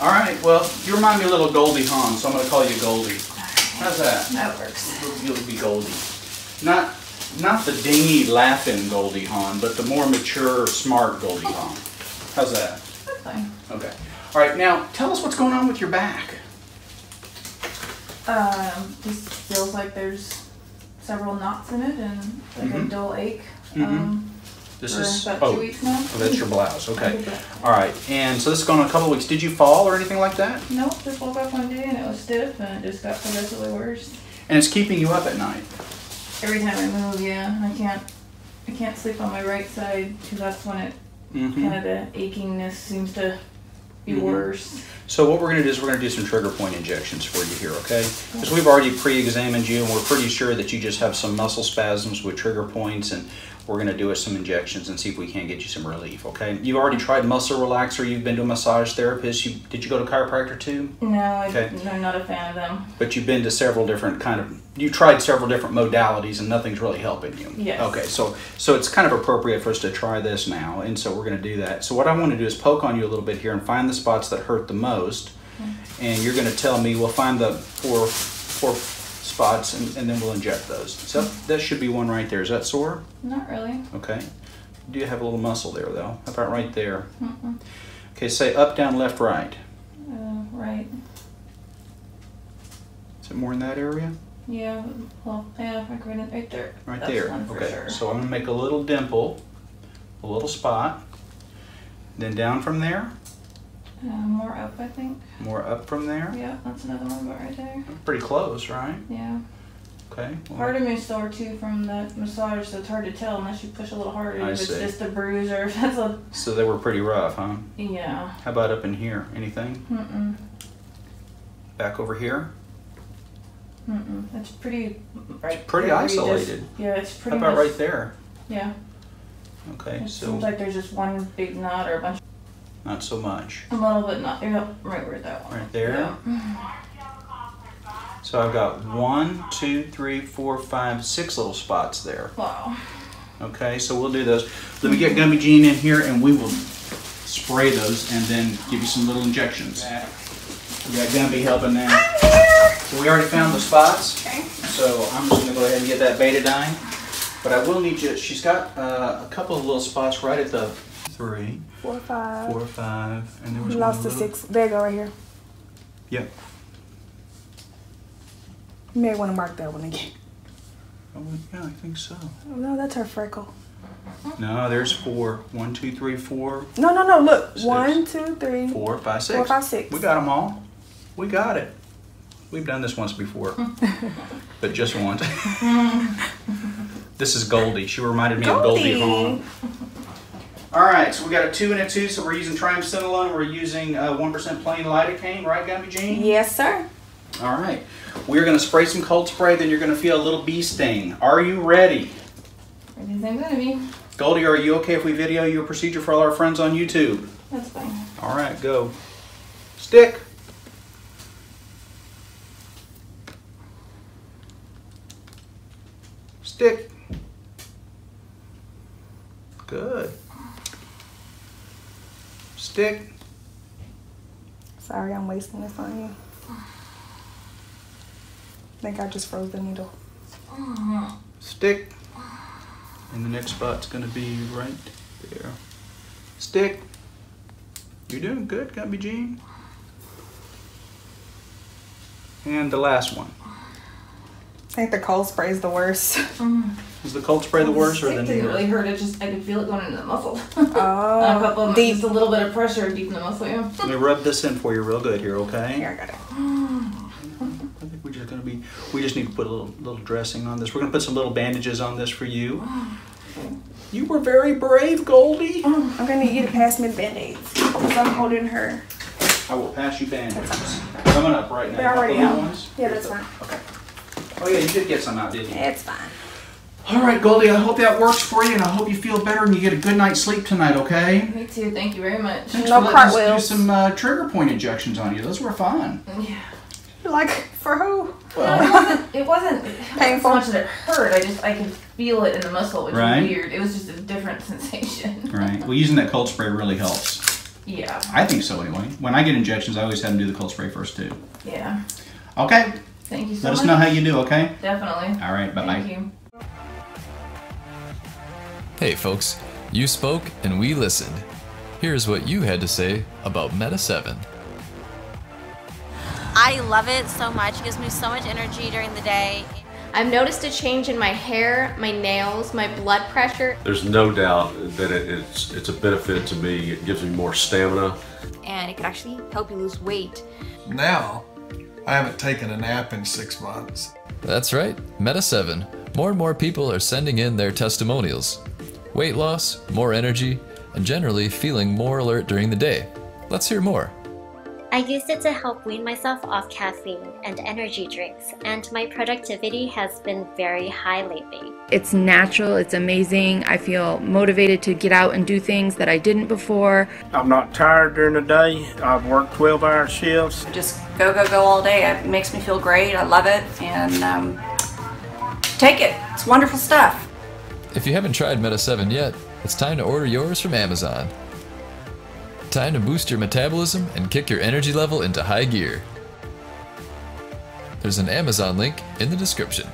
All right, well, you remind me a little Goldie Hawn, so I'm going to call you Goldie. How's that? That works. You'll be Goldie. Not the dingy, laughing Goldie Hawn, but the more mature, smart Goldie Hawn. How's that? That's fine. Okay. All right, now tell us what's going on with your back. Just feels like there's several knots in it and like a dull ache. This for is about 2 weeks now. Oh, that's your blouse. Okay. All right, and so this is going on a couple of weeks. Did you fall or anything like that? Nope, just woke up one day and it was stiff and it just got progressively worse. And it's keeping you up at night. Every time I move, yeah, I can't sleep on my right side because that's when it kind of the achiness seems to be worse. So what we're going to do is we're going to do some trigger point injections for you here, okay? Because we've already pre-examined you and we're pretty sure that you just have some muscle spasms with trigger points, and we're going to do some injections and see if we can't get you some relief, okay? You already tried muscle relaxer, you've been to a massage therapist, did you go to a chiropractor too? No, I'm not a fan of them. But you've been to several different you tried several different modalities and nothing's really helping you. Yes. Okay, so it's kind of appropriate for us to try this now, and so we're going to do that. So what I want to do is poke on you a little bit here and find the spots that hurt the most, and you're going to tell me, we'll find the four spots and then we'll inject those. So that should be one right there. Is that sore? Not really. Okay. You do have a little muscle there though. How about right there? Okay, say up, down, left, right. Right. Is it more in that area? Yeah, well, yeah, like right there. Right That's there. one for Okay, sure. so I'm going to make a little dimple, a little spot, then down from there. More up, I think. More up from there. Yeah, that's another one about right there. Pretty close, right? Yeah. Okay. Well, Part of me is sore too from that massage, so it's hard to tell unless you push a little harder. I If it's see. just a bruise or if that's a... so they were pretty rough, huh? Yeah. How about up in here? Anything? Back over here? It's pretty... Right. Pretty isolated. Yeah, it's pretty How about much, right there? Yeah. Okay, It so seems like there's just one big knot or a bunch. not so much. A little bit knot. Yeah, right where that one. Right there? Yeah. So I've got 1, 2, 3, 4, 5, 6 little spots there. Wow. Okay, so we'll do those. Let me get Gummy Jean in here and we will spray those and then give you some little injections. We got Gumby helping now. So we already found the spots. Okay. So I'm just going to go ahead and get that betadine. But I will need you, she's got a couple of little spots right at the 3, 4, 5. 4, 5, and there was You one lost the little... 6. There you go, right here. Yep. You may want to mark that one again. Oh, yeah, I think so. Oh, no, that's her freckle. No, there's 4. 1, 2, 3, 4. No, look. 6. 1, 2, 3. 4, 5, 6. 4, 5, 6. We got them all. We got it. We've done this once before, but just once. This is Goldie. She reminded me of Goldie Hawn. All right, so we got a 2 and a 2, so we're using triamcinolone. We're using 1% plain lidocaine, right, Gumby Jean? Yes, sir. All right. We're going to spray some cold spray, then you're going to feel a little bee sting. Are you ready? Everything's gonna be. Goldie, are you okay if we video your procedure for all our friends on YouTube? That's fine. All right, go. Stick. Stick. Good. Stick. Sorry, I'm wasting this on you. I think I just froze the needle. Stick. And the next spot's going to be right there. Stick. You're doing good, Gumby Jean. And the last one. I think the cold spray is the worst. Is the cold spray the worst or the It didn't needle? really hurt. It just I could feel it going into the muscle. Oh, A couple of deep. just a little bit of pressure deep in the muscle. Yeah. Let me rub this in for you real good here, okay? Here, I got it. I think we're just gonna be. We just need to put a little dressing on this. We're gonna put some little bandages on this for you. You were very brave, Goldie. I'm gonna need you to pass me the band-aids because I'm holding her. I will pass you bandages. Coming up right now. They're already Got the out. little ones? Yeah, that's fine. Okay. Oh yeah, you did get some out, didn't you? It's fine. All right, Goldie. I hope that works for you, and I hope you feel better and you get a good night's sleep tonight. Okay? Me too. Thank you very much. Thanks No for letting us do cartwheels. some trigger point injections on you. Those were fun. Yeah. Like, for who? Well, It wasn't Painful? so much that it hurt. I feel it in the muscle, which Right. was weird. It was just a different sensation. Right. Well, using that cold spray really helps. Yeah. I think so anyway. When I get injections, I always have them do the cold spray first too. Yeah. Okay. Thank you so Let much. us know how you do, okay? Definitely. All right. Bye-bye. Thank you. Hey folks, you spoke and we listened. Here's what you had to say about Meta 7. I love it so much. It gives me so much energy during the day. I've noticed a change in my hair, my nails, my blood pressure. There's no doubt that it's a benefit to me. It gives me more stamina. And it can actually help you lose weight. Now, I haven't taken a nap in 6 months. That's right, Meta 7. More and more people are sending in their testimonials. Weight loss, more energy, and generally feeling more alert during the day. Let's hear more. I used it to help wean myself off caffeine and energy drinks, and my productivity has been very high lately. It's natural, it's amazing. I feel motivated to get out and do things that I didn't before. I'm not tired during the day. I've worked 12-hour shifts. Just go, go, go all day. It makes me feel great. I love it. And take it. It's wonderful stuff. If you haven't tried Meta 7 yet, it's time to order yours from Amazon. Time to boost your metabolism and kick your energy level into high gear. There's an Amazon link in the description.